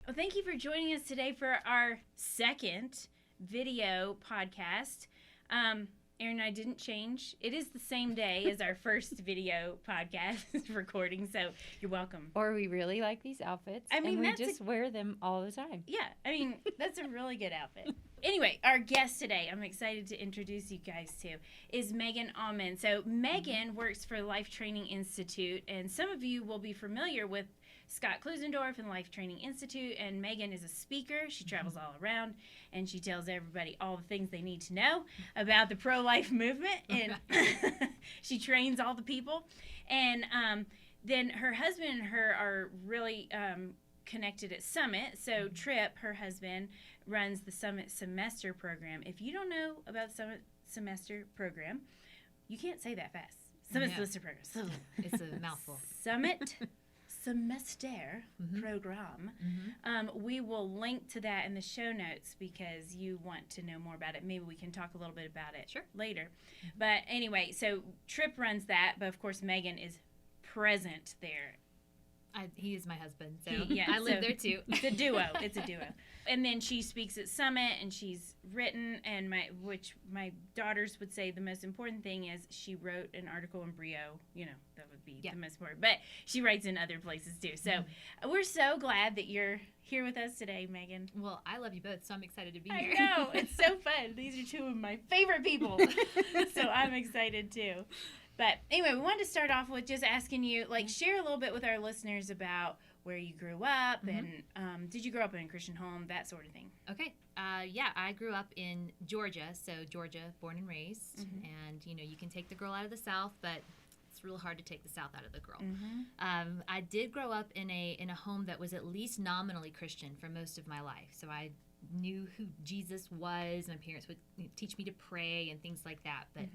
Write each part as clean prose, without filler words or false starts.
Well, thank you for joining us today for our second video podcast. Aaron and I didn't change. It is the same day as our first video podcast recording, so you're welcome. Or we really like these outfits, I mean, and we just wear them all the time. Yeah, I mean, that's a really good outfit. Anyway, our guest today, I'm excited to introduce you guys to, is Megan Almon. So Megan works for Life Training Institute, and some of you will be familiar with Scott Klusendorf and Life Training Institute, and Megan is a speaker. She travels all around, and she tells everybody all the things they need to know about the pro-life movement, and she trains all the people. And then her husband and her are really connected at Summit. So Tripp, her husband, runs the Summit Semester Program. If you don't know about the Summit Semester Program, you can't say that fast. Summit Semester Program. It's a mouthful. Summit Semester Program. We will link to that in the show notes because you want to know more about it. Maybe we can talk a little bit about it later. But anyway, so Tripp runs that, but of course Megan is present there. He is my husband, so I I live there too. It's a duo. It's a duo. And then she speaks at Summit, and she's written, and which my daughters would say the most important thing is she wrote an article in Brio. You know, that would be the most important. But she writes in other places too. So we're so glad that you're here with us today, Megan. Well, I love you both, so I'm excited to be here. I know. It's so fun. These are two of my favorite people. So I'm excited too. But anyway, we wanted to start off with just asking you, share a little bit with our listeners about where you grew up and did you grow up in a Christian home, that sort of thing. Okay. I grew up in Georgia, so Georgia, born and raised. And, you can take the girl out of the South, but it's real hard to take the South out of the girl. I did grow up in a home that was at least nominally Christian for most of my life. So I knew who Jesus was. My parents would teach me to pray and things like that. But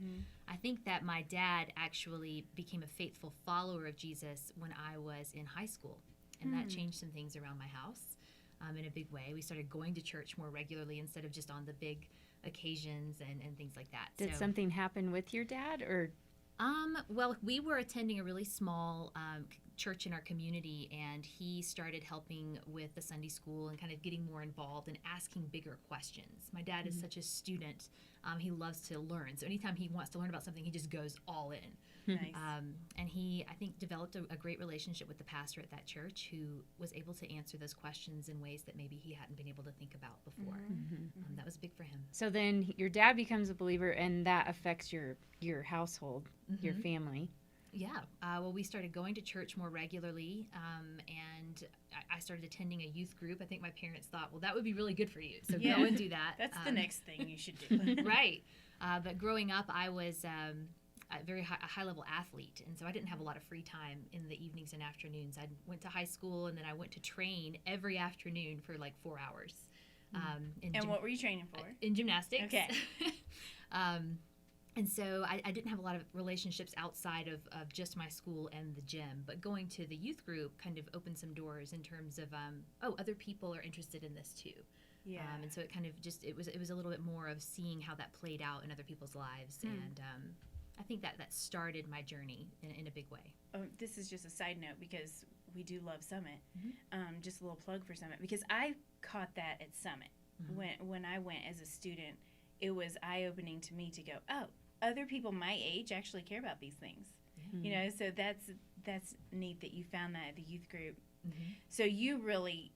I think that my dad actually became a faithful follower of Jesus when I was in high school. And that changed some things around my house in a big way. We started going to church more regularly instead of just on the big occasions and things like that. Did something happen with your dad, or? Well, we were attending a really small church in our community, and he started helping with the Sunday school and kind of getting more involved and asking bigger questions. My dad is such a student. He loves to learn. So anytime he wants to learn about something, he just goes all in. Nice. And he, I think, developed a great relationship with the pastor at that church who was able to answer those questions in ways that maybe he hadn't been able to think about before. That was big for him. So then your dad becomes a believer, and that affects your household, your family. Yeah. Well, we started going to church more regularly, and I started attending a youth group. I think my parents thought, well, that would be really good for you, so go and do that. That's the next thing you should do. Right. But growing up, I was a very high-level athlete, and so I didn't have a lot of free time in the evenings and afternoons. I went to high school, and then I went to train every afternoon for like 4 hours. And what were you training for? In gymnastics. Okay. And so I didn't have a lot of relationships outside of just my school and the gym, but going to the youth group kind of opened some doors in terms of, other people are interested in this too. Yeah. And so it kind of just, it was a little bit more of seeing how that played out in other people's lives. And I think that started my journey in a big way. Oh, this is just a side note because we do love Summit. Just a little plug for Summit because I caught that at Summit. When I went as a student, it was eye-opening to me to go, oh, other people my age actually care about these things. So that's neat that you found that at the youth group. So you really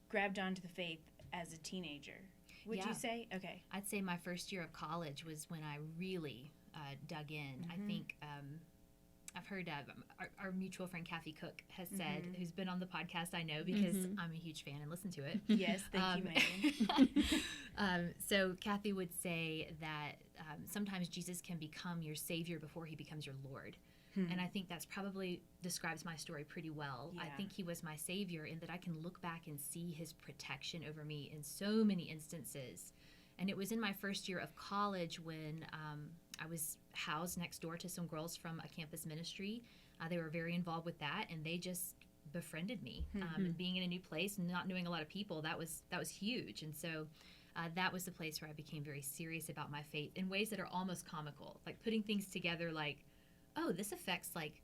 grabbed onto the faith as a teenager, would you say? Okay. I'd say my first year of college was when I really dug in. I think I've heard our mutual friend Kathy Cook has said, who's been on the podcast, I know because I'm a huge fan and listen to it. Yes, thank you, Megan. So Kathy would say that sometimes Jesus can become your savior before he becomes your Lord. And I think that's probably describes my story pretty well. Yeah. I think he was my savior in that I can look back and see his protection over me in so many instances. And it was in my first year of college when I was housed next door to some girls from a campus ministry. They were very involved with that, and they just befriended me. And being in a new place and not knowing a lot of people, that was huge. And so that was the place where I became very serious about my faith in ways that are almost comical, like putting things together like, oh, this affects like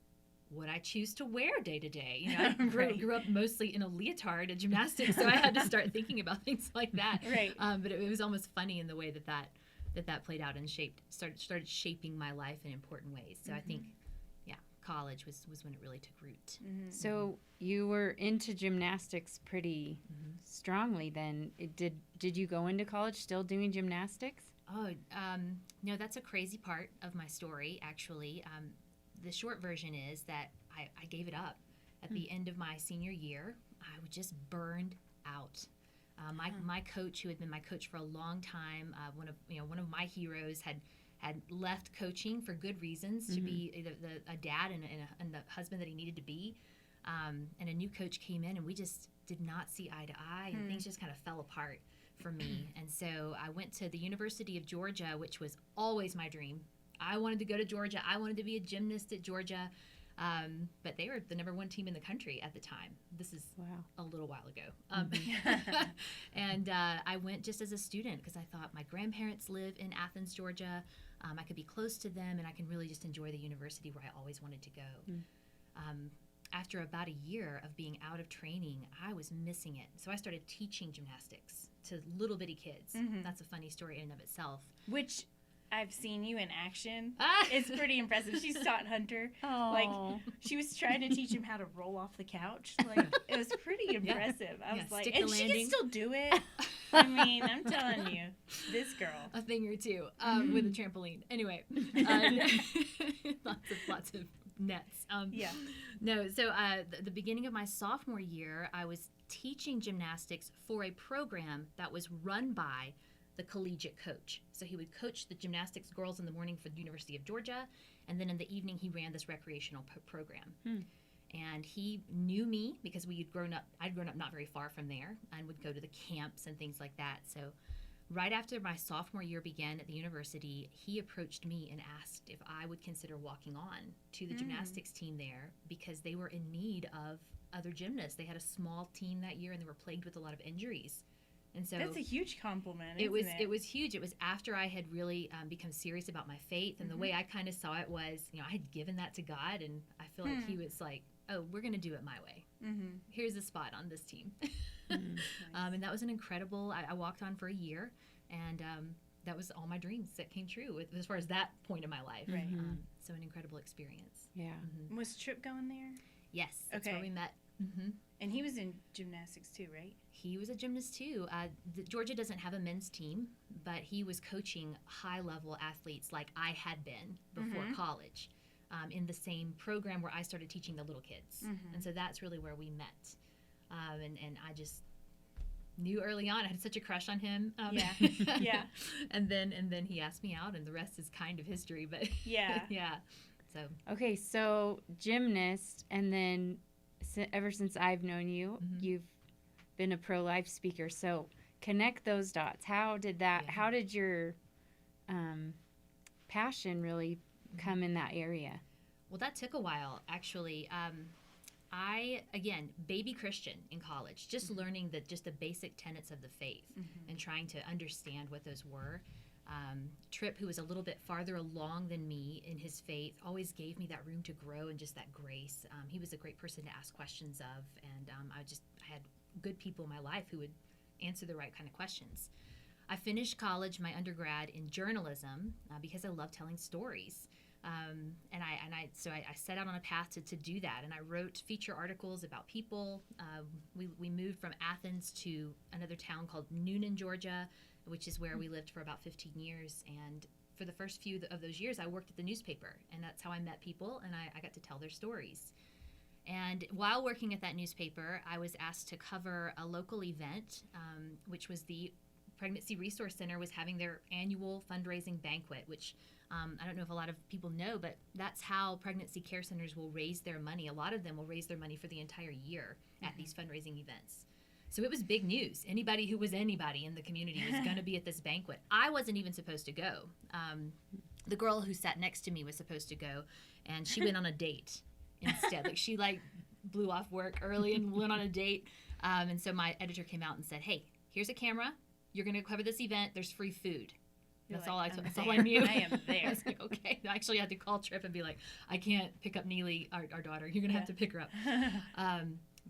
what I choose to wear day to day. You know, I Right. grew up mostly in a leotard in gymnastics, so I had to start thinking about things like that. Right. But it was almost funny in the way that played out and started shaping my life in important ways. So I think, yeah, college was when it really took root. So you were into gymnastics pretty strongly then. Did you go into college still doing gymnastics? Oh, no, that's a crazy part of my story, actually. The short version is that I gave it up. At the end of my senior year, I was just burned out. My coach, who had been my coach for a long time, one of my heroes, had left coaching for good reasons to be a dad and the husband that he needed to be. And a new coach came in, and we just did not see eye to eye, and things just kind of fell apart for me. And so I went to the University of Georgia, which was always my dream. I wanted to go to Georgia. I wanted to be a gymnast at Georgia. But they were the number one team in the country at the time. This is a little while ago. And I went just as a student because I thought my grandparents live in Athens, Georgia. I could be close to them, and I can really just enjoy the university where I always wanted to go. After about a year of being out of training, I was missing it. So I started teaching gymnastics to little bitty kids. That's a funny story in and of itself. Which I've seen you in action. Ah! It's pretty impressive. She's taught Hunter. Like, she was trying to teach him how to roll off the couch. Like, it was pretty impressive. I was like, stick the and she can landing. still do it. I mean, I'm telling you, this girl. A thing or two with a trampoline. Anyway, lots of nets. No, so the beginning of my sophomore year, I was teaching gymnastics for a program that was run by the collegiate coach. So he would coach the gymnastics girls in the morning for the University of Georgia, and then in the evening he ran this recreational program. And he knew me because I'd grown up not very far from there, and would go to the camps and things like that. So right after my sophomore year began at the university, he approached me and asked if I would consider walking on to the gymnastics team there because they were in need of other gymnasts. They had a small team that year, and they were plagued with a lot of injuries. And so that's a huge compliment. It was isn't huge. It was after I had really become serious about my faith, and the way I kind of saw it was, I had given that to God, and I feel like He was like, "Oh, we're going to do it my way. Here's a spot on this team." Nice. And that was an incredible. I walked on for a year, and that was all my dreams that came true as far as that point in my life. Right. So an incredible experience. Yeah. Was Tripp going there? Yes, that's where we met. And he was in gymnastics too, right? He was a gymnast too. Georgia doesn't have a men's team, but he was coaching high-level athletes like I had been before college in the same program where I started teaching the little kids. And so that's really where we met. And I just knew early on I had such a crush on him. Yeah. And then he asked me out, and the rest is kind of history. But Yeah. yeah. So Okay, so gymnast, and then ever since I've known you, you've been a pro-life speaker. So connect those dots. How did your passion really come in that area? Well, that took a while, actually. Again, baby Christian in college, just learning the basic tenets of the faith and trying to understand what those were. Tripp, who was a little bit farther along than me in his faith, always gave me that room to grow and just that grace. He was a great person to ask questions of, and I had good people in my life who would answer the right kind of questions. I finished college, my undergrad, in journalism because I love telling stories. So I set out on a path to do that, and I wrote feature articles about people. We moved from Athens to another town called Noonan, Georgia, which is where we lived for about 15 years. And for the first few of those years, I worked at the newspaper, and that's how I met people, and I got to tell their stories. And while working at that newspaper, I was asked to cover a local event, which was the Pregnancy Resource Center was having their annual fundraising banquet, which I don't know if a lot of people know, but that's how pregnancy care centers will raise their money. A lot of them will raise their money for the entire year at these fundraising events. So it was big news. Anybody who was anybody in the community was going to be at this banquet. I wasn't even supposed to go. The girl who sat next to me was supposed to go, and she went on a date instead. She blew off work early and went on a date. And so my editor came out and said, "Hey, here's a camera. You're going to cover this event. There's free food." That's like, all I I'm that's all there. I knew. I am there. I was like, okay. I actually had to call Trip and be like, I can't pick up Neely, our daughter. You're gonna have to pick her up.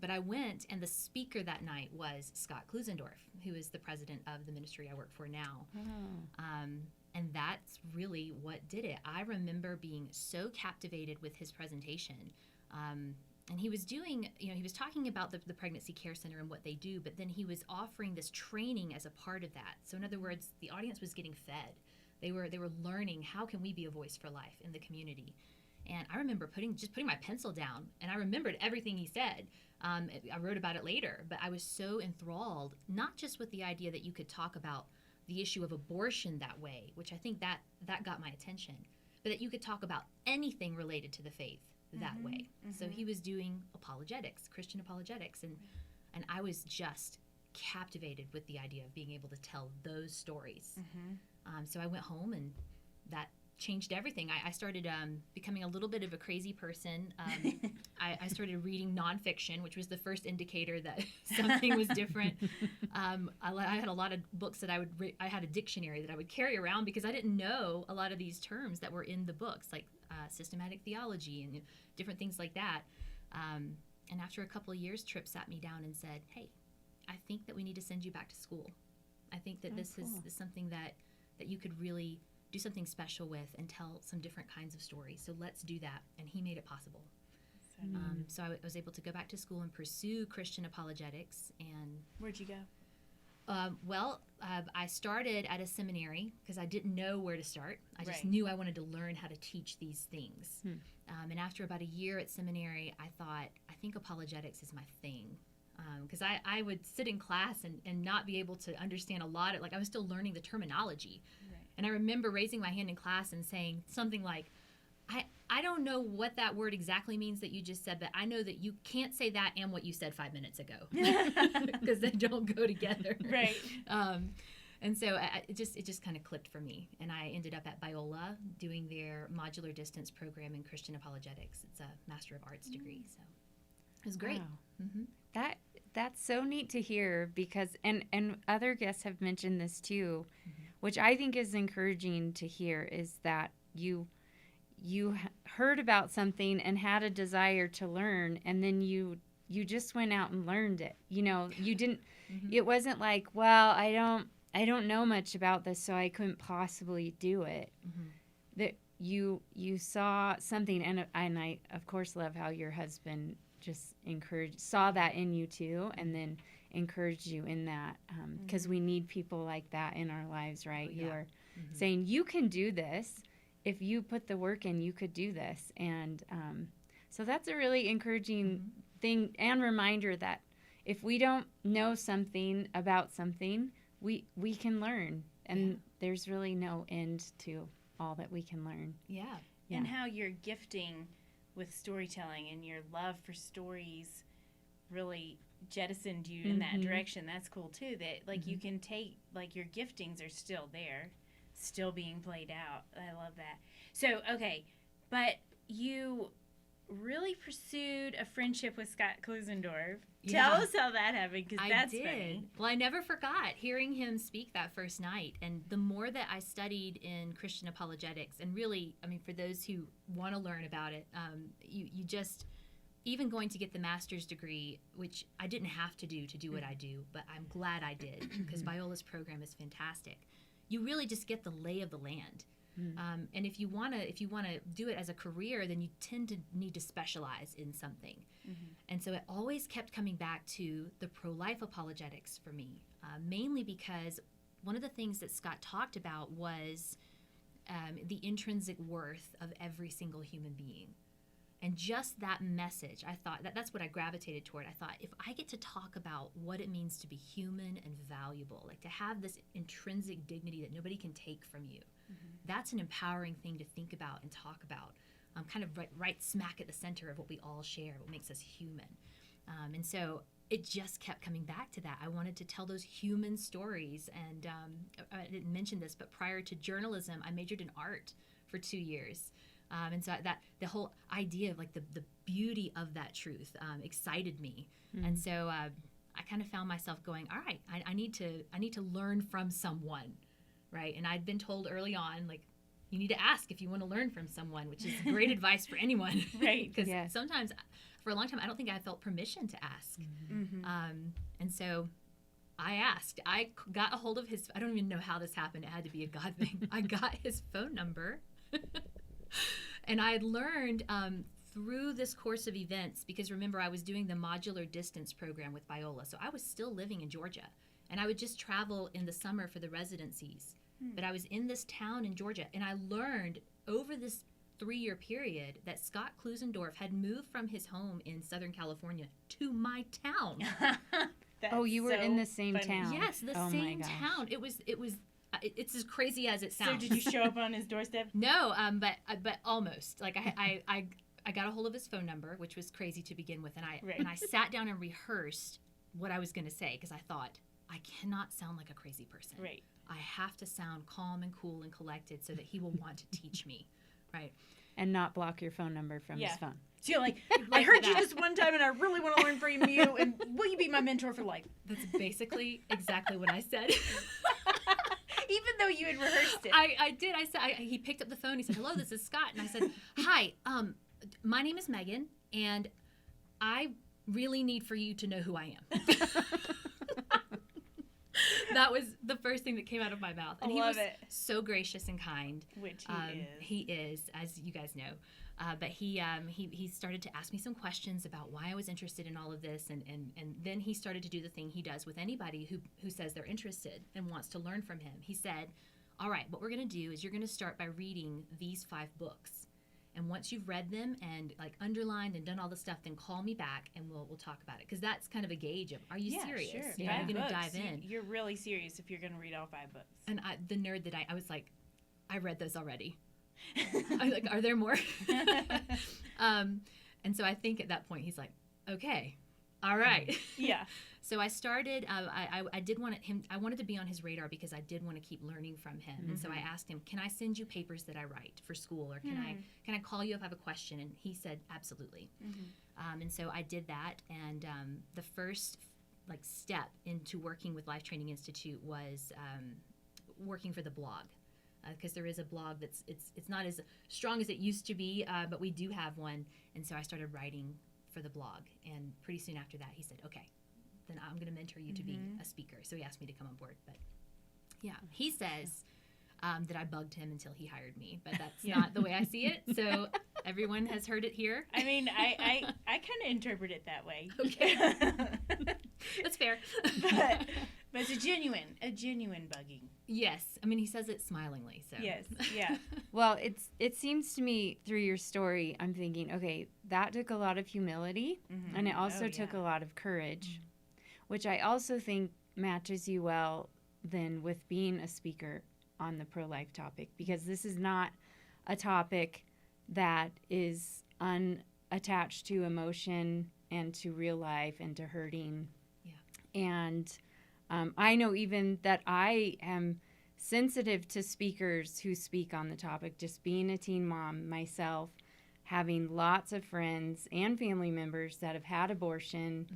But I went, and the speaker that night was Scott Klusendorf, who is the president of the ministry I work for now. And that's really what did it. I remember being so captivated with his presentation. And he was doing, he was talking about the Pregnancy Care Center and what they do, but then he was offering this training as a part of that. So in other words, the audience was getting fed. They were learning, how can we be a voice for life in the community? And I remember putting my pencil down, and I remembered everything he said. I wrote about it later, but I was so enthralled, not just with the idea that you could talk about the issue of abortion that way, which I think that got my attention, but that you could talk about anything related to the faith that way. So he was doing apologetics, Christian apologetics, and I was just captivated with the idea of being able to tell those stories. So I went home, and that changed everything. I started becoming a little bit of a crazy person. I started reading nonfiction, which was the first indicator that something was different. I had a lot of books that I had a dictionary that I would carry around because I didn't know a lot of these terms that were in the books, like systematic theology and different things like that. And after a couple of years, Tripp sat me down and said, hey, I think that we need to send you back to school. I think that this is something that you could really do something special with and tell some different kinds of stories. So let's do that. And he made it possible. So I was able to go back to school and pursue Christian apologetics. And where'd you go? I started at a seminary because I didn't know where to start. I just knew I wanted to learn how to teach these things. And after about a year at seminary, I thought, I think apologetics is my thing. Because I would sit in class and not be able to understand a lot. I was still learning the terminology. And I remember raising my hand in class and saying something like, I don't know what that word exactly means that you just said, but I know that you can't say that and what you said 5 minutes ago because they don't go together. Right. And so it just kind of clicked for me. And I ended up at Biola doing their modular distance program in Christian apologetics. It's a Master of Arts degree. So it was great. Wow. That's so neat to hear because, and other guests have mentioned this too, which I think is encouraging to hear, is that you heard about something and had a desire to learn, and then you just went out and learned it. You didn't. It wasn't like, well, I don't know much about this, so I couldn't possibly do it. That you saw something, and I of course love how your husband just saw that in you too, and then encouraged you in that, because we need people like that in our lives, right? Who are saying, you can do this. If you put the work in, you could do this. And so that's a really encouraging thing and reminder that if we don't know something about something, we can learn. And there's really no end to all that we can learn. Yeah. And how your gifting with storytelling and your love for stories really jettisoned you in that direction. That's cool too, that you can take, your giftings are still there, still being played out. I love that. So, okay, but you really pursued a friendship with Scott Klusendorf. Tell us how that happened, because that's funny. Well, I never forgot hearing him speak that first night. And the more that I studied in Christian apologetics, and really, for those who want to learn about it, you just, even going to get the master's degree, which I didn't have to do what I do, but I'm glad I did, because Biola's program is fantastic. You really just get the lay of the land. And if you want to do it as a career, then you tend to need to specialize in something. And so it always kept coming back to the pro-life apologetics for me, mainly because one of the things that Scott talked about was the intrinsic worth of every single human being. And just that message, I thought, that's what I gravitated toward. I thought, if I get to talk about what it means to be human and valuable, to have this intrinsic dignity that nobody can take from you, that's an empowering thing to think about and talk about. Kind of right smack at the center of what we all share, what makes us human. And so it just kept coming back to that. I wanted to tell those human stories. And I didn't mention this, but prior to journalism, I majored in art for 2 years. And so that the whole idea of the beauty of that truth excited me. And so I kind of found myself going, all right, I need to learn from someone, right? And I'd been told early on, like, you need to ask if you want to learn from someone, which is great advice for anyone. Right. Because Yes. sometimes, for a long time, I don't think I felt permission to ask. Mm-hmm. And so I asked. I got a hold of his, I don't even know how this happened. It had to be a God thing. I got his phone number. And I had learned through this course of events, because remember, I was doing the modular distance program with Viola. So I was still living in Georgia. And I would just travel in the summer for the residencies. But I was in this town in Georgia, and I learned over this 3-year period that Scott Klusendorf had moved from his home in Southern California to my town. Oh, you were in the same town. Yes, the Oh my same gosh. town. It's as crazy as it So sounds. did you show up on his doorstep? No, but almost. Like I got a hold of his phone number, which was crazy to begin with, and I sat down and rehearsed what I was going to say, because I thought, I cannot sound like a crazy person. Right. I have to sound calm and cool and collected so that he will want to teach me, right? And not block your phone number from his phone. So you're like, I heard you this one time and I really want to learn from you, and will you be my mentor for life? That's basically exactly what I said. Even though you had rehearsed it. I did. I said, he picked up the phone. He said, hello, this is Scott. And I said, hi, my name is Megan, and I really need for you to know who I am. That was the first thing that came out of my mouth. And he was so gracious and kind. Which He is, as you guys know. But he started to ask me some questions about why I was interested in all of this. And then he started to do the thing he does with anybody who says they're interested and wants to learn from him. He said, all right, what we're going to do is you're going to start by reading these 5 books. And once you've read them and like underlined and done all the stuff, then call me back and we'll talk about it. Because that's kind of a gauge of, are you serious? Sure. Are you going to dive in? You're really serious if you're going to read all 5 books. And the nerd that I was like, I read those already. I was like, are there more? And so I think at that point he's like, okay, all right. Yeah. So I started. I did want him. I wanted to be on his radar because I did want to keep learning from him. And so I asked him, "Can I send you papers that I write for school, or can I call you if I have a question?" And he said, "Absolutely." And so I did that. And the first step into working with Life Training Institute was working for the blog. Because there is a blog it's not as strong as it used to be, but we do have one. And so I started writing for the blog. And pretty soon after that, he said, okay, then I'm going to mentor you to be a speaker. So he asked me to come on board. But yeah, he says that I bugged him until he hired me. But that's not the way I see it. So everyone has heard it here. I mean, I kind of interpret it that way. Okay. That's fair. But it's a genuine bugging. Yes. I mean, he says it smilingly. So Yes. Yeah. Well, it seems to me through your story, I'm thinking, okay, that took a lot of humility, and it also took a lot of courage, which I also think matches you well then with being a speaker on the pro-life topic, because this is not a topic that is unattached to emotion and to real life and to hurting. Yeah. And I know even that I am sensitive to speakers who speak on the topic, just being a teen mom myself, having lots of friends and family members that have had abortion,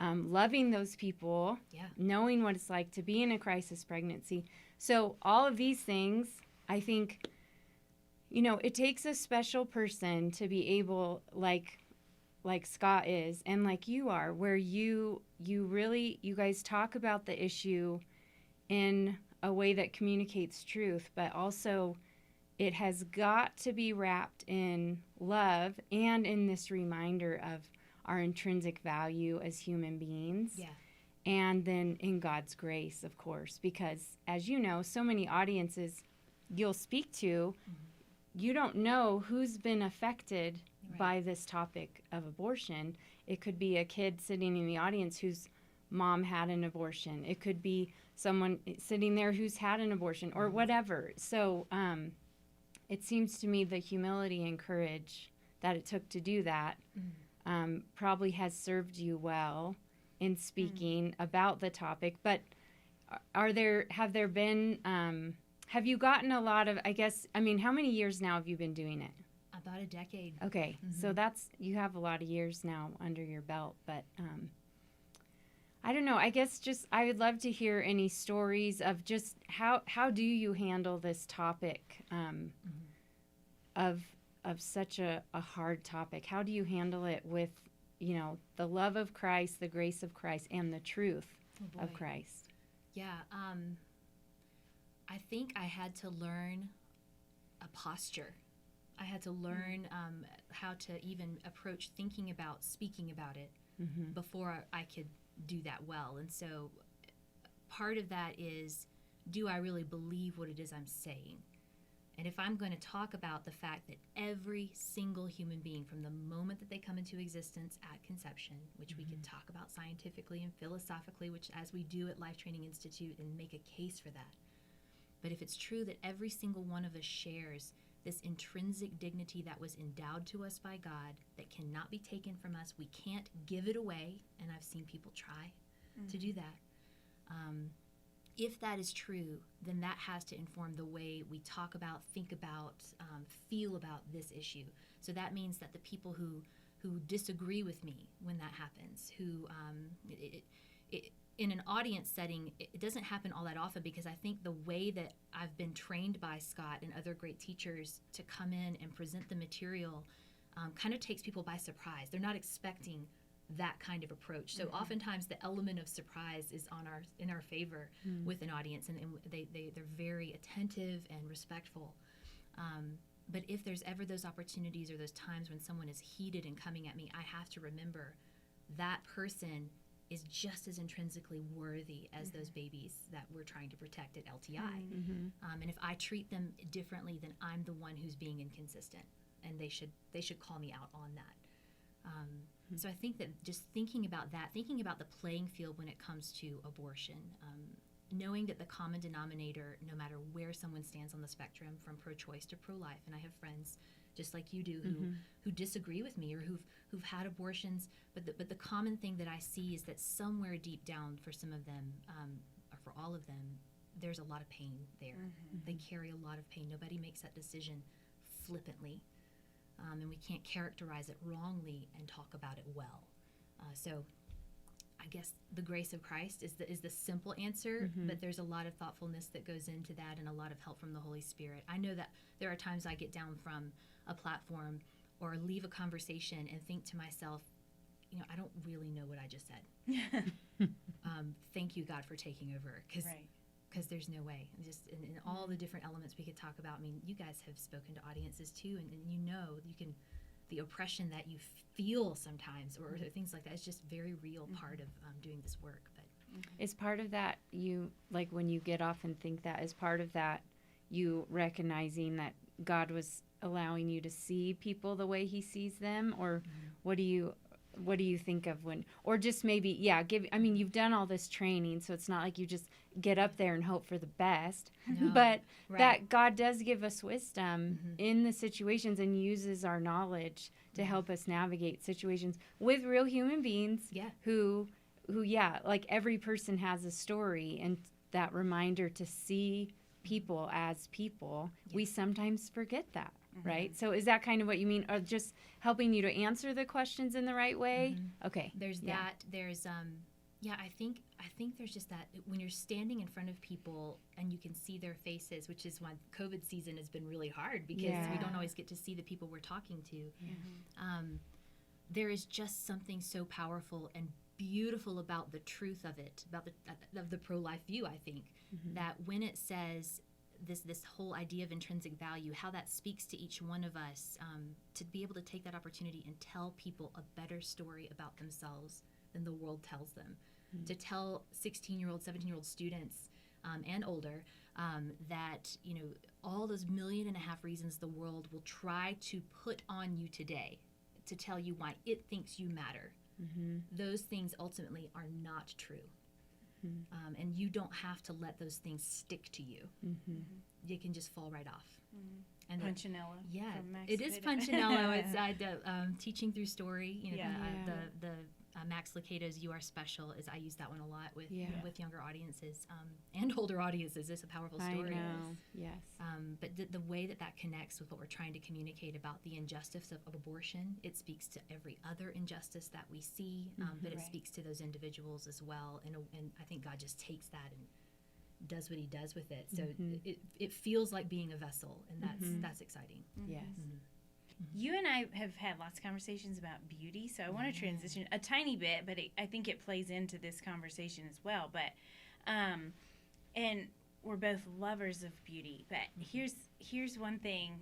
loving those people, knowing what it's like to be in a crisis pregnancy. So all of these things, I think, it takes a special person to be able, like Scott is, and like you are, where you guys talk about the issue in a way that communicates truth, but also it has got to be wrapped in love and in this reminder of our intrinsic value as human beings. Yeah. And then in God's grace, of course, because as you know, so many audiences you'll speak to, you don't know who's been affected by this topic of abortion. It could be a kid sitting in the audience whose mom had an abortion. It could be someone sitting there who's had an abortion or whatever. So it seems to me the humility and courage that it took to do that probably has served you well in speaking about the topic. But have you gotten a lot of, how many years now have you been doing it? About a decade. Okay, so you have a lot of years now under your belt, but I don't know. I guess just I would love to hear any stories of just how do you handle this topic of such a hard topic? How do you handle it with, the love of Christ, the grace of Christ, and the truth of Christ? Yeah, I think I had to learn a posture. I had to learn how to even approach thinking about, speaking about it before I could do that well. And so part of that is, do I really believe what it is I'm saying? And if I'm going to talk about the fact that every single human being, from the moment that they come into existence at conception, which we can talk about scientifically and philosophically, which as we do at Life Training Institute, and make a case for that. But if it's true that every single one of us shares this intrinsic dignity that was endowed to us by God, that cannot be taken from us, we can't give it away, and I've seen people try to do that. If that is true, then that has to inform the way we talk about, think about, feel about this issue. So that means that the people who disagree with me when that happens, who in an audience setting, it doesn't happen all that often, because I think the way that I've been trained by Scott and other great teachers to come in and present the material kind of takes people by surprise. They're not expecting that kind of approach. So oftentimes the element of surprise is in our favor with an audience, and they're very attentive and respectful. But if there's ever those opportunities or those times when someone is heated and coming at me, I have to remember that person is just as intrinsically worthy as those babies that we're trying to protect at LTI. And if I treat them differently, then I'm the one who's being inconsistent, and they should call me out on that. So I think that just thinking about that, thinking about the playing field when it comes to abortion, knowing that the common denominator, no matter where someone stands on the spectrum, from pro-choice to pro-life, and I have friends just like you do who disagree with me, or who've had abortions, but the common thing that I see is that somewhere deep down, for some of them, or for all of them, there's a lot of pain there. They carry a lot of pain. Nobody makes that decision flippantly. And we can't characterize it wrongly and talk about it well. So I guess the grace of Christ is the simple answer, but there's a lot of thoughtfulness that goes into that, and a lot of help from the Holy Spirit. I know that there are times I get down from a platform or leave a conversation and think to myself, I don't really know what I just said. Thank you, God, for taking over, because there's no way. Just in all the different elements we could talk about. I mean, you guys have spoken to audiences too, and the oppression that you feel sometimes, or things like that, is just very real part of doing this work. But is part of that, you, like, when you get off and think that, is part of that you recognizing that God was allowing you to see people the way he sees them? Or what do you think of when, or just maybe, you've done all this training, so it's not like you just get up there and hope for the best, but that God does give us wisdom in the situations, and uses our knowledge to help us navigate situations with real human beings who like, every person has a story, and that reminder to see people as people, we sometimes forget that. Right? So is that kind of what you mean? Or just helping you to answer the questions in the right way? Okay. There's that. There's I think there's just that when you're standing in front of people and you can see their faces, which is why COVID season has been really hard, because we don't always get to see the people we're talking to. There is just something so powerful and beautiful about the truth of it, about the pro-life view, I think, that when it says this whole idea of intrinsic value, how that speaks to each one of us, to be able to take that opportunity and tell people a better story about themselves than the world tells them, to tell 16-year-old, 17-year-old students and older that all those 1.5 million reasons the world will try to put on you today to tell you why it thinks you matter. Those things ultimately are not true. And you don't have to let those things stick to you. They can just fall right off. And Punchinello. It is Punchinello. It's teaching through story. The Max Lucado's "You Are Special" is I use that one a lot with younger audiences and older audiences. It's a powerful story. I know. Yes. But the way that connects with what we're trying to communicate about the injustice of abortion, it speaks to every other injustice that we see, but it speaks to those individuals as well. And I think God just takes that and does what He does with it. So it feels like being a vessel, and that's exciting. Yes. You and I have had lots of conversations about beauty, so I want to transition a tiny bit, but I think it plays into this conversation as well. But, and we're both lovers of beauty. But here's one thing.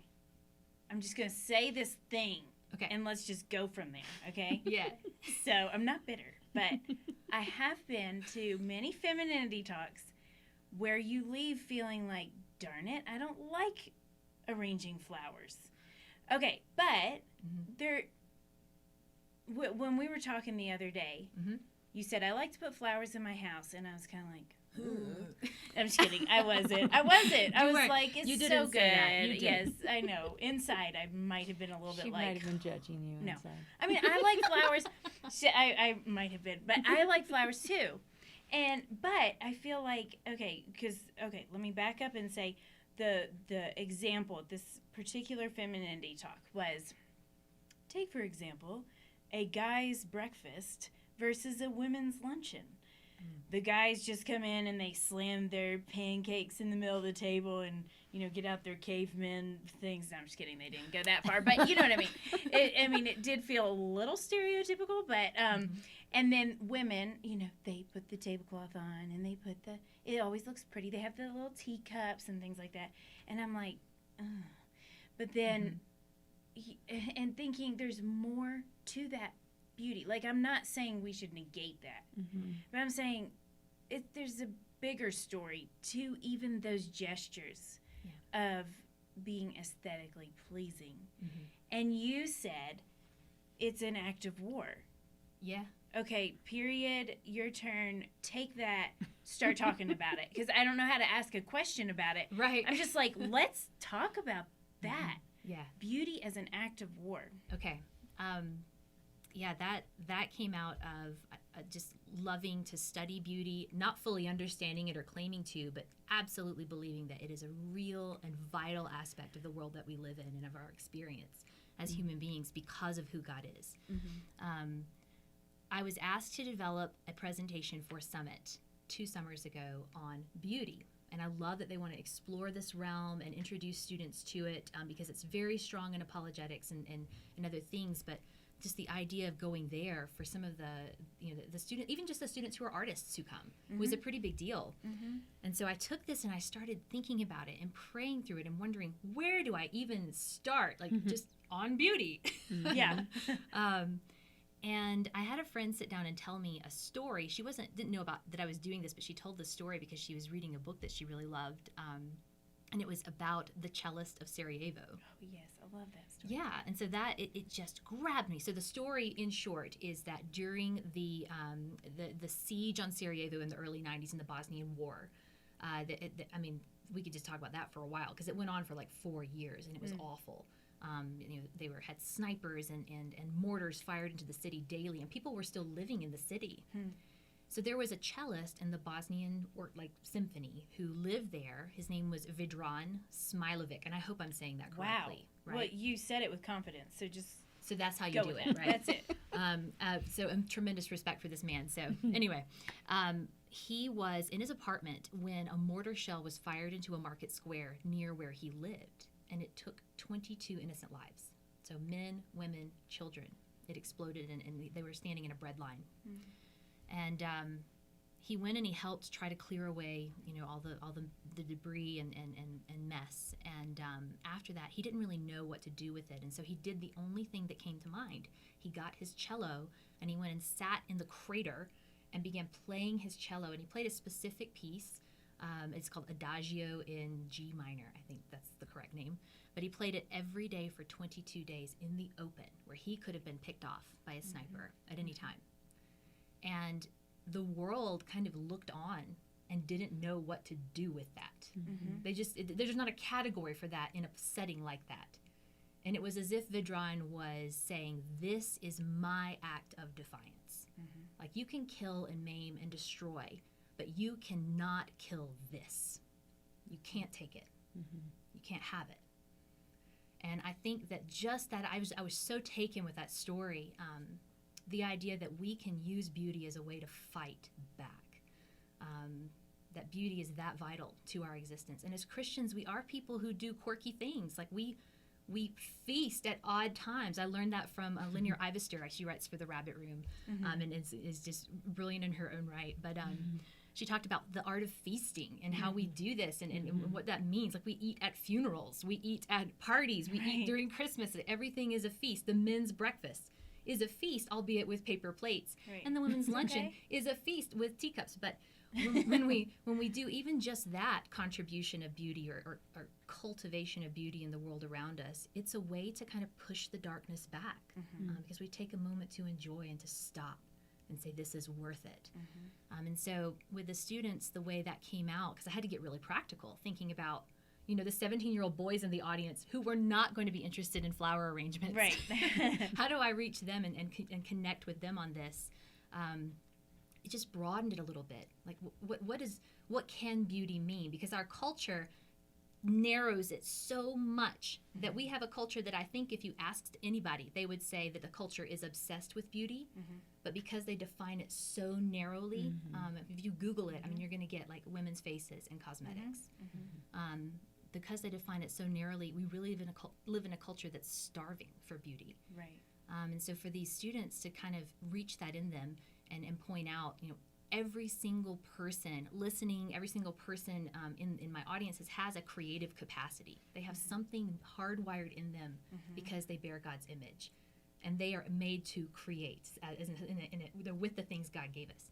I'm just gonna say this thing, Okay. and let's just go from there. Okay. Yeah. So I'm not bitter, but I have been to many femininity talks where you leave feeling like, darn it, I don't like arranging flowers. Okay, but when we were talking the other day, you said, I like to put flowers in my house, and I was kind of like, I'm just kidding. I wasn't. I was like, it's so good. Yes, I know. Inside, I might have been a little bit like. She might have been judging you No. inside. I mean, I like flowers. I might have been, but I like flowers too. But I feel like, let me back up and say, the example, this particular femininity talk was, take for example, a guy's breakfast versus a women's luncheon. The guys just come in and they slam their pancakes in the middle of the table and, get out their caveman things. No, I'm just kidding. They didn't go that far, but you know what I mean? It did feel a little stereotypical, but, and then women, they put the tablecloth on and they put it always looks pretty. They have the little teacups and things like that. And I'm like, ugh. But then, and thinking there's more to that beauty. Like, I'm not saying we should negate that, but I'm saying there's a bigger story to even those gestures of being aesthetically pleasing. And you said it's an act of war. Yeah. Okay, period, your turn. Take that, start talking about it. Because I don't know how to ask a question about it. Right. I'm just like, let's talk about that. Yeah. Beauty as an act of war. Okay. That came out of just loving to study beauty, not fully understanding it or claiming to, but absolutely believing that it is a real and vital aspect of the world that we live in and of our experience as human beings because of who God is. I was asked to develop a presentation for Summit 2 summers ago on beauty. And I love that they want to explore this realm and introduce students to it because it's very strong in apologetics and other things. But just the idea of going there for some of the students, even just the students who are artists who come, was a pretty big deal. And so I took this and I started thinking about it and praying through it and wondering, where do I even start? Like just on beauty. Yeah. And I had a friend sit down and tell me a story. She didn't know about that I was doing this, but she told the story because she was reading a book that she really loved. And it was about the Cellist of Sarajevo. Oh, yes. I love that story. Yeah. And so that, it just grabbed me. So the story, in short, is that during the siege on Sarajevo in the early 90s in the Bosnian War, we could just talk about that for a while because it went on for like 4 years and it was awful. They had snipers and mortars fired into the city daily, and people were still living in the city. So there was a cellist in the Bosnian symphony who lived there. His name was Vedran Smilovic, and I hope I'm saying that correctly. Wow. Right? Well, you said it with confidence, so that's how you go do with it, right? That's it. So tremendous respect for this man. So anyway, he was in his apartment when a mortar shell was fired into a market square near where he lived, and it took 22 innocent lives. So men, women, children. It exploded, and they were standing in a bread line. And he went and he helped try to clear away, all the debris and mess. And after that, he didn't really know what to do with it. And so he did the only thing that came to mind. He got his cello and he went and sat in the crater and began playing his cello. And he played a specific piece. It's called Adagio in G minor. I think that's the correct name. But he played it every day for 22 days in the open, where he could have been picked off by a sniper at any time. And the world kind of looked on and didn't know what to do with that. There's not a category for that in a setting like that. And it was as if Vedran was saying, this is my act of defiance. Like, you can kill and maim and destroy, but you cannot kill this. You can't take it. You can't have it. And I think that just that, I was so taken with that story, the idea that we can use beauty as a way to fight back. That beauty is that vital to our existence. And as Christians, we are people who do quirky things. Like, we feast at odd times. I learned that from Linear Ivester. She writes for the Rabbit Room, and is just brilliant in her own right. But she talked about the art of feasting and how we do this and what that means. Like, we eat at funerals, we eat at parties, we eat during Christmas. Everything is a feast. The men's breakfast is a feast, albeit with paper plates, and the women's luncheon is a feast with teacups. But when we do even just that contribution of beauty or cultivation of beauty in the world around us, it's a way to kind of push the darkness back, because we take a moment to enjoy and to stop and say, this is worth it. And so with the students, the way that came out, because I had to get really practical, thinking about, the 17-year-old boys in the audience who were not going to be interested in flower arrangements. Right. How do I reach them and connect with them on this? It just broadened it a little bit. Like, what can beauty mean? Because our culture narrows it so much that we have a culture that I think if you asked anybody, they would say that the culture is obsessed with beauty, but because they define it so narrowly, if you Google it, I mean, you're going to get like women's faces and cosmetics. Because they define it so narrowly, we really live in a culture that's starving for beauty. Right. And so for these students to kind of reach that in them and point out, every single person listening, every single person in my audiences has a creative capacity. They have something hardwired in them because they bear God's image. And they are made to create they're with the things God gave us.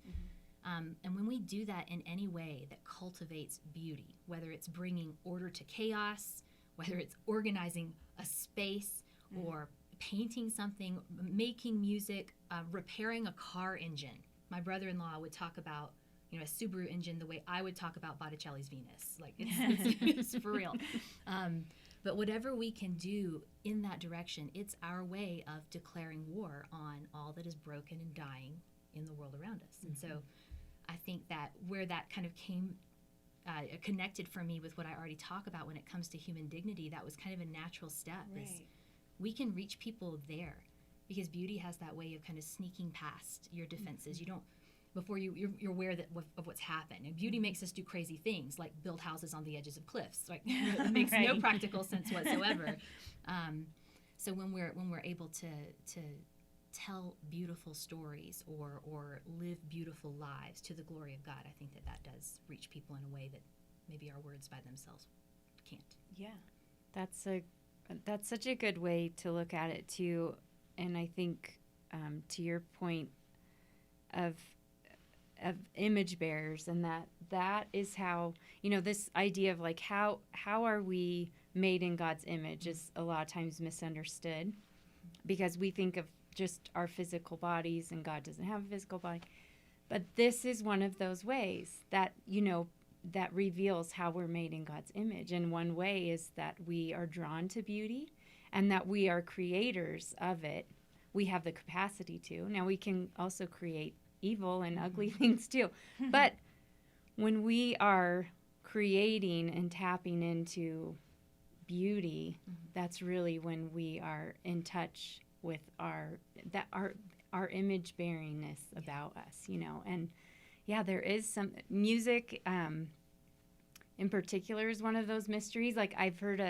And when we do that in any way that cultivates beauty, whether it's bringing order to chaos, whether it's organizing a space or painting something, making music, repairing a car engine. My brother-in-law would talk about, a Subaru engine the way I would talk about Botticelli's Venus. Like, it's for real. But whatever we can do in that direction, it's our way of declaring war on all that is broken and dying in the world around us. And so I think that where that kind of came connected for me with what I already talk about when it comes to human dignity, that was kind of a natural step. Right. Is we can reach people there because beauty has that way of kind of sneaking past your defenses. You don't, before you're aware of what's happened. And beauty makes us do crazy things like build houses on the edges of cliffs. Like, it makes no practical sense whatsoever. So when we're able to tell beautiful stories or live beautiful lives to the glory of God, I think that does reach people in a way that maybe our words by themselves can't. Yeah. That's such a good way to look at it too. And I think to your point of image bearers, and that is how, this idea of like how are we made in God's image is a lot of times misunderstood, because we think of just our physical bodies and God doesn't have a physical body. But this is one of those ways that, that reveals how we're made in God's image. And one way is that we are drawn to beauty and that we are creators of it. We have the capacity to. Now, we can also create evil and ugly things too. But when we are creating and tapping into beauty, that's really when we are in touch with our image bearingness about us, and there is some music in particular is one of those mysteries. Like, I've heard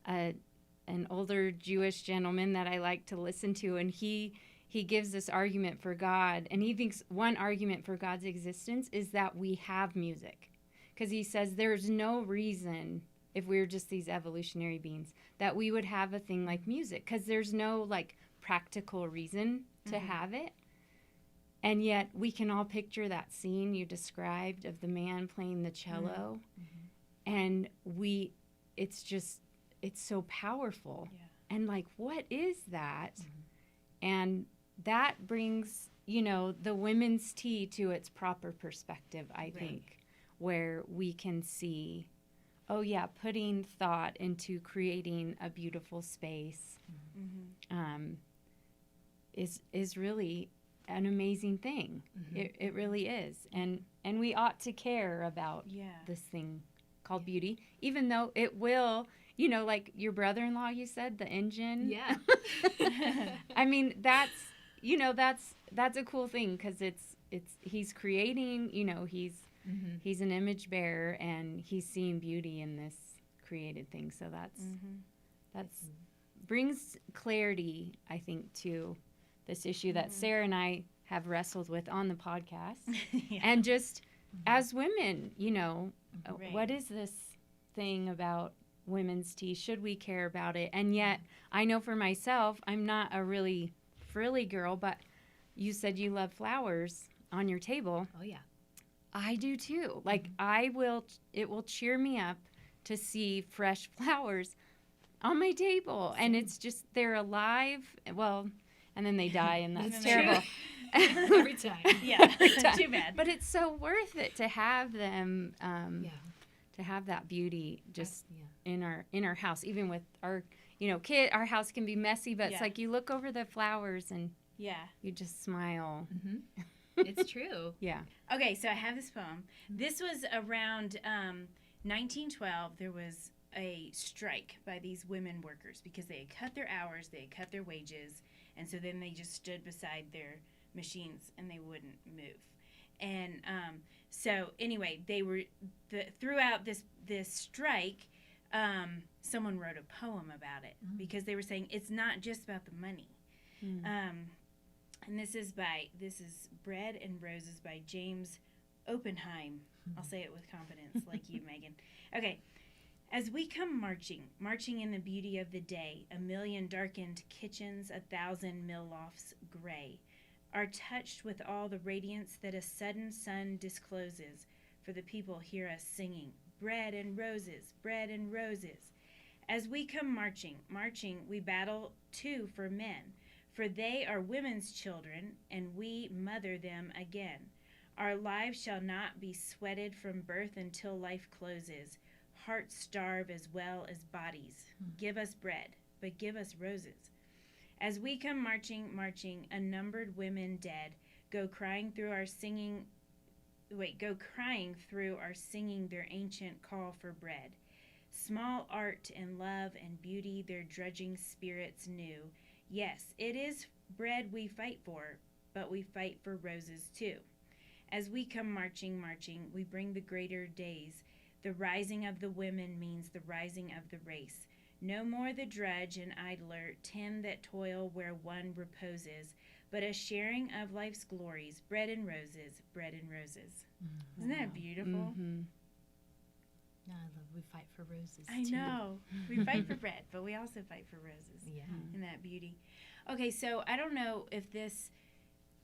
an older Jewish gentleman that I like to listen to, and he gives this argument for God, and he thinks one argument for God's existence is that we have music, because he says there's no reason, if we were just these evolutionary beings, that we would have a thing like music, because there's no like practical reason to have it. And yet we can all picture that scene you described of the man playing the cello, and it's so powerful. And like, what is that? And that brings, the women's tea to its proper perspective, I think, where we can see, putting thought into creating a beautiful space is really an amazing thing. It really is. And we ought to care about this thing called beauty, even though it will, like your brother-in-law, you said, the engine. Yeah. I mean, that's a cool thing, because he's creating, he's an image bearer, and he's seeing beauty in this created thing. So that's brings clarity, I think, to this issue that Sarah and I have wrestled with on the podcast. And just as women, what is this thing about women's tea? Should we care about it? And yet, I know for myself, I'm not a really frilly girl, but you said you love flowers on your table. Oh, yeah. I do too. Like, it will cheer me up to see fresh flowers on my table. And it's just, they're alive. Well, and then they die, and that's terrible. Every time. Yeah, time. Too bad. But it's so worth it to have them, to have that beauty just in our house. Even with our, kid, our house can be messy, but it's like you look over the flowers and you just smile. It's true. Yeah. Okay, so I have this poem. This was around 1912. There was a strike by these women workers because they had cut their hours, they had cut their wages, and so then they just stood beside their machines and they wouldn't move. And so anyway, they were throughout this strike. Someone wrote a poem about it because they were saying it's not just about the money. And this is Bread and Roses by James Oppenheim. I'll say it with confidence, like you, Megan. Okay. As we come marching in the beauty of the day, a million darkened kitchens, 1,000 mill lofts gray, are touched with all the radiance that a sudden sun discloses, for the people hear us singing, bread and roses, bread and roses. As we come marching, we battle too for men, for they are women's children, and we mother them again. Our lives shall not be sweated from birth until life closes. Hearts starve as well as bodies. Give us bread, but give us roses. As we come marching, unnumbered women dead, go crying through our singing their ancient call for bread. Small art and love and beauty their drudging spirits knew. Yes, it is bread we fight for, but we fight for roses too. As we come marching, we bring the greater days. The rising of the women means the rising of the race. No more the drudge and idler, 10 that toil where one reposes, but a sharing of life's glories, bread and roses, bread and roses. Isn't that beautiful? No, I love we fight for roses. I know. We fight for bread, but we also fight for roses. Yeah. And that beauty. Okay, so I don't know if this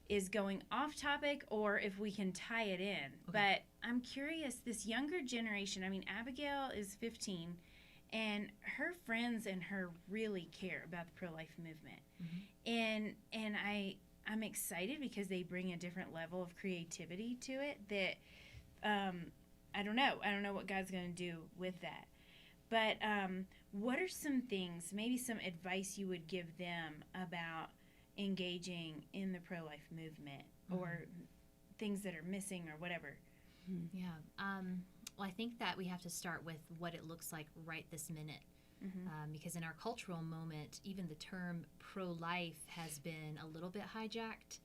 is going off topic or if we can tie it in, but I'm curious, this younger generation, I mean, Abigail is 15, and her friends and her really care about the pro-life movement. And I'm excited because they bring a different level of creativity to it that I don't know what God's going to do with that. But what are some things, maybe some advice you would give them about engaging in the pro-life movement or things that are missing or whatever? Yeah. Well, I think that we have to start with what it looks like right this minute. Because in our cultural moment, even the term pro-life has been a little bit hijacked.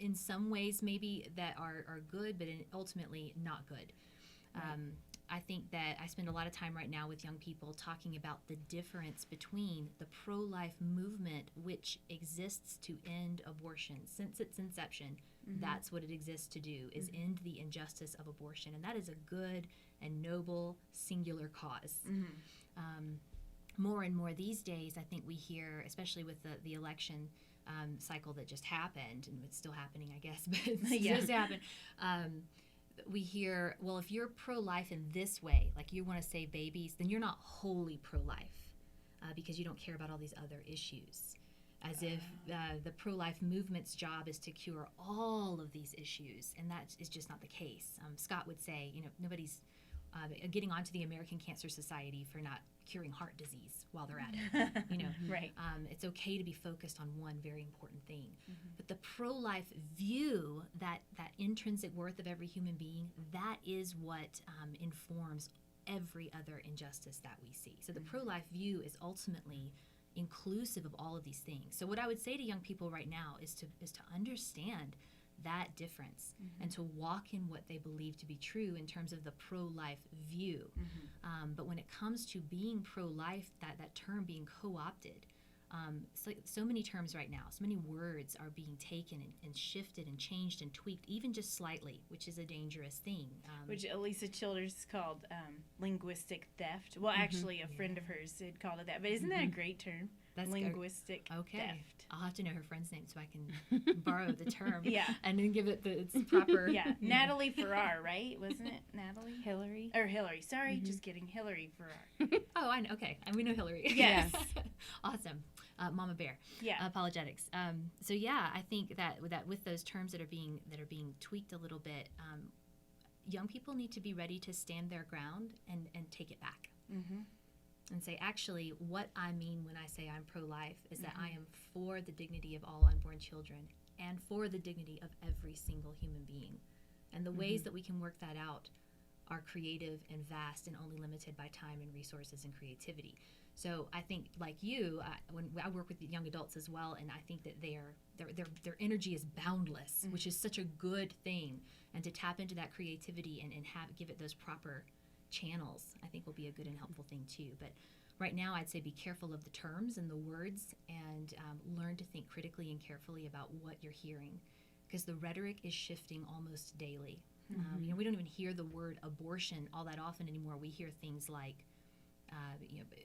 In some ways, maybe that are good, but ultimately not good. I think that I spend a lot of time right now with young people talking about the difference between the pro-life movement, which exists to end abortion since its inception. That's what it exists to do, is end the injustice of abortion. And that is a good and noble singular cause. More and more these days, I think we hear, especially with the election cycle that just happened, and it's still happening, I guess, but it's just happened. We hear, well, if you're pro-life in this way, like you want to save babies, then you're not wholly pro-life because you don't care about all these other issues. As if the pro-life movement's job is to cure all of these issues, and that is just not the case. Scott would say, nobody's getting onto the American Cancer Society for not curing heart disease while they're at it. You know, Right. It's okay to be focused on one very important thing. But the pro-life view, that intrinsic worth of every human being, that is what informs every other injustice that we see. So the pro-life view is ultimately inclusive of all of these things. So what I would say to young people right now is to understand that difference and to walk in what they believe to be true in terms of the pro-life view. But when it comes to being pro-life, that term being co-opted, so many terms right now, so many words are being taken and shifted and changed and tweaked, even just slightly, which is a dangerous thing. Which Elisa Childers called linguistic theft. Well, actually, a friend of hers had called it that. But isn't that a great term? That's linguistic okay. theft. I'll have to know her friend's name so I can borrow the term. Yeah. And then give it its proper. Yeah. Natalie Farrar, right? Wasn't it Natalie? Hillary. Or Hillary. Sorry, just kidding. Hillary Farrar. Oh, I know. Okay. And we know Hillary. Yes. Awesome. Mama Bear. Yeah. Apologetics. So yeah, I think that with those terms that are being tweaked a little bit, young people need to be ready to stand their ground and take it back. And say, actually, what I mean when I say I'm pro-life is that I am for the dignity of all unborn children and for the dignity of every single human being. And the ways that we can work that out are creative and vast and only limited by time and resources and creativity. So I think, like you, when I work with young adults as well, and I think that their energy is boundless, which is such a good thing. And to tap into that creativity and give it those proper channels, I think will be a good and helpful thing too. But right now, I'd say be careful of the terms and the words, and learn to think critically and carefully about what you're hearing, because the rhetoric is shifting almost daily. You know, we don't even hear the word abortion all that often anymore. We hear things like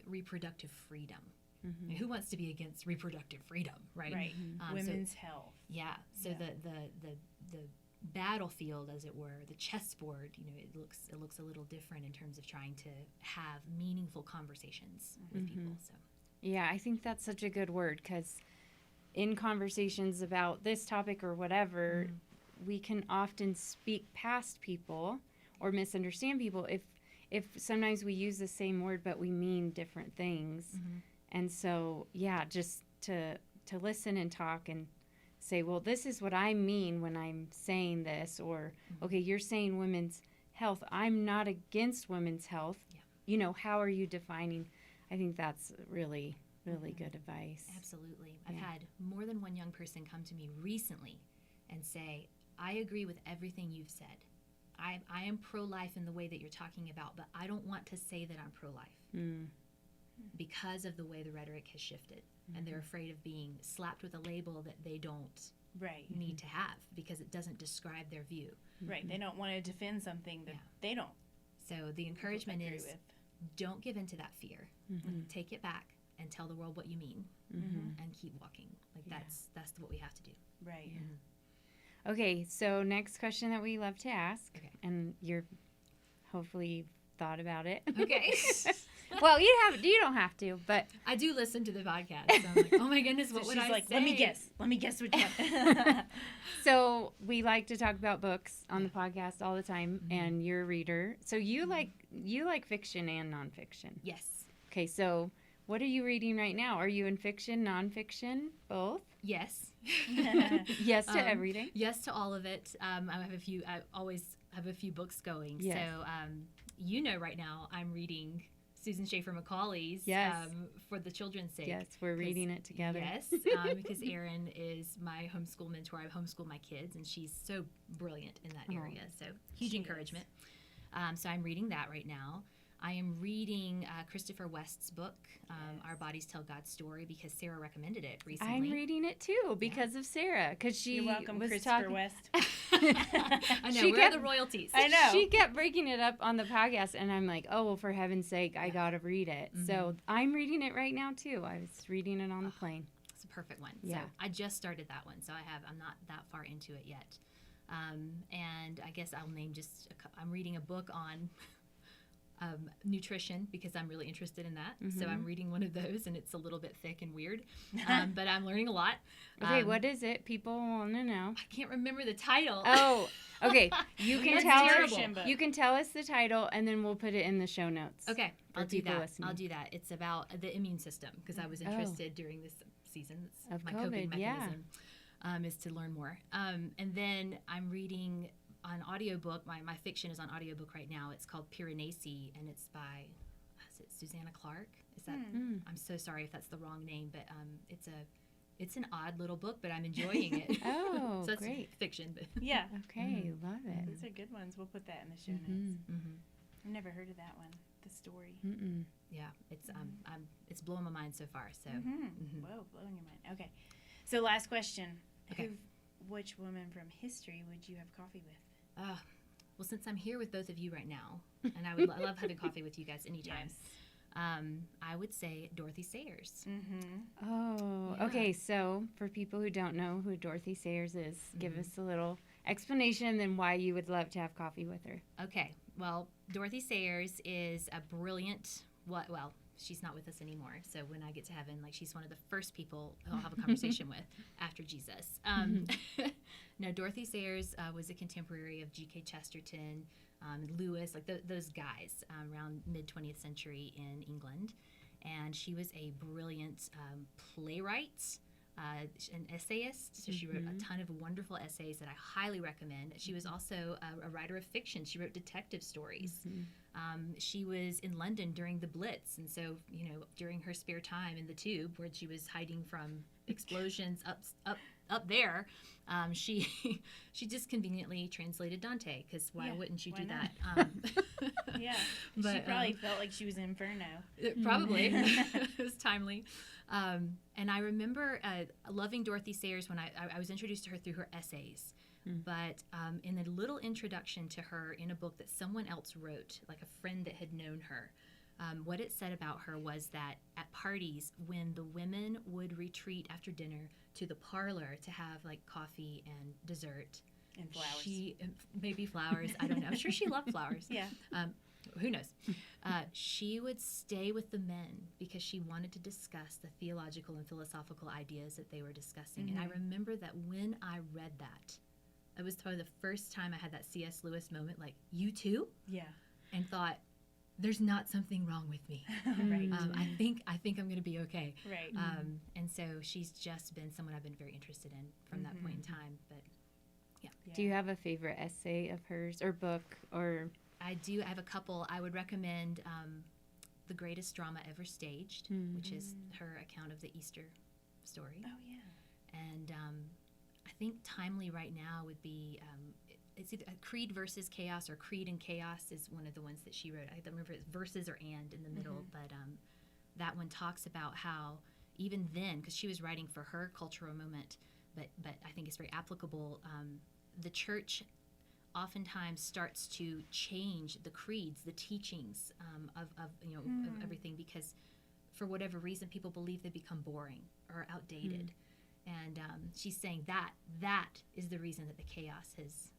reproductive freedom. I mean, who wants to be against reproductive freedom, right? Right. Women's health. Yeah. So the battlefield, as it were, the chessboard, you know, it looks a little different in terms of trying to have meaningful conversations with people. So Yeah, I think that's such a good word, because in conversations about this topic or whatever, we can often speak past people or misunderstand people if sometimes we use the same word but we mean different things. And so, yeah, just to listen and talk and say, well, this is what I mean when I'm saying this, or, okay, you're saying women's health. I'm not against women's health. Yeah. You know, how are you defining? I think that's really, really good advice. Absolutely. I've had more than one young person come to me recently and say, I agree with everything you've said. I am pro-life in the way that you're talking about, but I don't want to say that I'm pro-life because of the way the rhetoric has shifted. And they're afraid of being slapped with a label that they don't need to have because it doesn't describe their view. Right. They don't want to defend something that they don't. So the encouragement is with. Don't give in to that fear. Take it back and tell the world what you mean and keep walking. Like that's what we have to do. Right. Okay, so next question that we love to ask, and you're hopefully thought about it. Okay. Well, you don't have to, but I do listen to the podcast. So I'm like, oh my goodness, what would I like, say? Let me guess what you So we like to talk about books on the podcast all the time, and you're a reader. So you like fiction and nonfiction. Yes. Okay, so what are you reading right now? Are you in fiction, nonfiction, both? Yes. Yes to everything. Yes to all of it. I always have a few books going. Yes. So, right now I'm reading Susan Schaefer Macaulay's For the Children's Sake. Yes, we're reading it together. Yes, because Erin is my homeschool mentor. I homeschool my kids, and she's so brilliant in that area. So huge encouragement. So I'm reading that right now. I am reading Christopher West's book, Our Bodies Tell God's Story, because Sarah recommended it recently. I'm reading it too because of Sarah, because she You're welcome, was Christopher talking. West. I know, we're the royalties. I know. She kept breaking it up on the podcast, and I'm like, oh, well, for heaven's sake, I got to read it. So I'm reading it right now too. I was reading it on the plane. It's a perfect one. Yeah. So I just started that one, so I'm not that far into it yet. And I guess I'll name I'm reading a book on nutrition because I'm really interested in that. So I'm reading one of those, and it's a little bit thick and weird, but I'm learning a lot. Okay, what is it? People want to know. I can't remember the title. Oh, okay. You can That's tell terrible. us. You can tell us the title, and then we'll put it in the show notes. Okay, for I'll do people that. listening. I'll do that. It's about the immune system because I was interested during this season. It's Of my COVID, coping yeah. mechanism is to learn more. And then I'm reading an audiobook. My fiction is on audiobook right now. It's called Piranesi, and it's by is it Susanna Clark? Is that? I'm so sorry if that's the wrong name, but it's an odd little book, but I'm enjoying it. Oh, So it's great. fiction, but Yeah. Okay, love it. Those are good ones. We'll put that in the show notes. I've never heard of that one. The story. Mm-mm. yeah, it's blowing my mind so far. So Whoa, blowing your mind. Okay. So last question. Okay. Which woman from history would you have coffee with? Well, since I'm here with both of you right now, and I would love having coffee with you guys anytime, I would say Dorothy Sayers. Oh, Yeah. okay. So for people who don't know who Dorothy Sayers is, give us a little explanation then why you would love to have coffee with her. Okay, well, Dorothy Sayers is a brilliant, well, she's not with us anymore. So when I get to heaven, like she's one of the first people I'll have a conversation with after Jesus. No, Dorothy Sayers was a contemporary of G.K. Chesterton, Lewis, like those guys around mid-20th century in England. And she was a brilliant playwright, an essayist. So she wrote a ton of wonderful essays that I highly recommend. She was also a writer of fiction. She wrote detective stories. She was in London during the Blitz, and so during her spare time in the tube, where she was hiding from explosions up there, she just conveniently translated Dante, because why wouldn't you why do not? that? Yeah. But, she probably felt like she was in Inferno. Probably. It was timely. And I remember loving Dorothy Sayers when I was introduced to her through her essays. But in a little introduction to her in a book that someone else wrote, like a friend that had known her, what it said about her was that at parties, when the women would retreat after dinner to the parlor to have like coffee and dessert, And flowers. Maybe flowers, I don't know. I'm sure she loved flowers. Yeah. Who knows? She would stay with the men because she wanted to discuss the theological and philosophical ideas that they were discussing. And I remember that when I read that, it was probably the first time I had that C.S. Lewis moment, like, you too? Yeah. And thought, there's not something wrong with me. Right. I think I'm going to be okay. Right. And so she's just been someone I've been very interested in from that point in time. But yeah. Do you have a favorite essay of hers or book or? I do. I have a couple. I would recommend The Greatest Drama Ever Staged, which is her account of the Easter story. Oh, yeah. And I think timely right now would be it's either Creed versus Chaos or Creed and Chaos is one of the ones that she wrote. I don't remember if it's verses or and in the middle, but that one talks about how even then, because she was writing for her cultural moment, but I think it's very applicable. The church oftentimes starts to change the creeds, the teachings of everything, because for whatever reason people believe they become boring or outdated. And she's saying that is the reason that the chaos is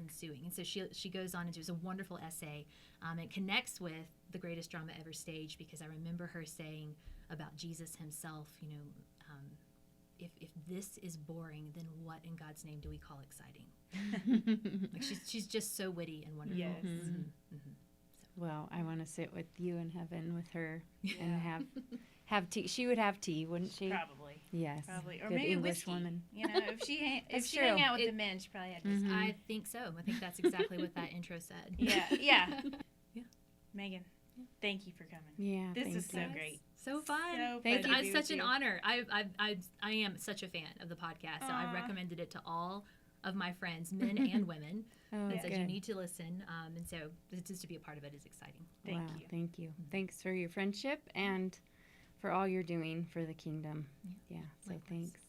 ensuing. And so she goes on and does a wonderful essay. It connects with The Greatest Drama Ever Staged, because I remember her saying about Jesus himself, if this is boring, then what in God's name do we call exciting? Like she's just so witty and wonderful. Yes. Well, I want to sit with you in heaven with her and have tea. She would have tea, wouldn't she? Probably. Yes. Probably. Or Good maybe English whiskey. woman. If she That's hung true. out with the men, she probably had whiskey. I think so. I think that's exactly what that intro said. Yeah. Yeah. Yeah. Megan, thank you for coming. Yeah. This thank is so you. great. So fun. So Thank fun you. to be It's such with an you. honor. I am such a fan of the podcast, so I've recommended it to all of my friends, men and women, Oh, and good. said you need to listen. And so just to be a part of it is exciting. Thank wow, you. Thank you. Thanks for your friendship and for all you're doing for the kingdom. Yeah. So Likewise. thanks.